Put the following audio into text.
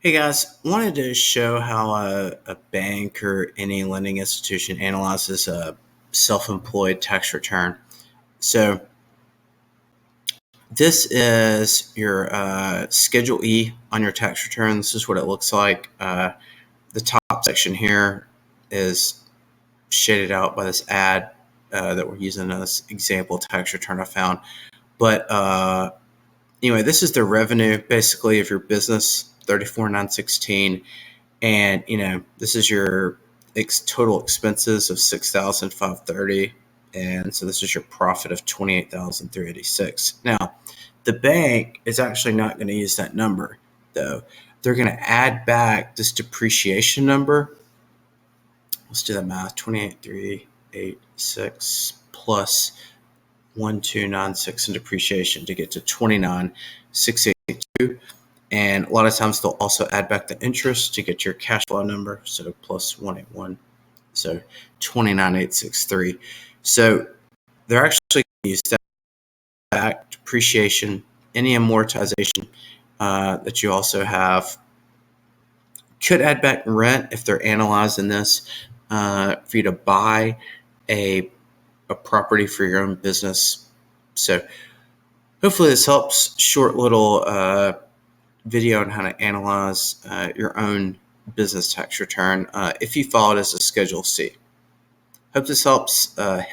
Hey guys, wanted to show how a bank or any lending institution analyzes a self-employed tax return. So this is your Schedule E on your tax return. This is what it looks like. The top section here is shaded out by this ad that we're using as example tax return I found. But anyway, this is the revenue basically of your business, 34,916. And this is your total expenses of 6,530, and so this is your profit of 28,386. Now, the bank is actually not going to use that number, though. They're going to add back this depreciation number. Let's do the math: 28,386 plus 1,296 in depreciation to get to 29,682. And a lot of times they'll also add back the interest to get your cash flow number. So plus 181. So 29,863. So they're actually going to use that back, depreciation, any amortization that you also have. Could add back rent if they're analyzing this for you to buy a property for your own business. So hopefully this helps. Short little video on how to analyze your own business tax return if you file it as a Schedule C. Hope this helps. Hit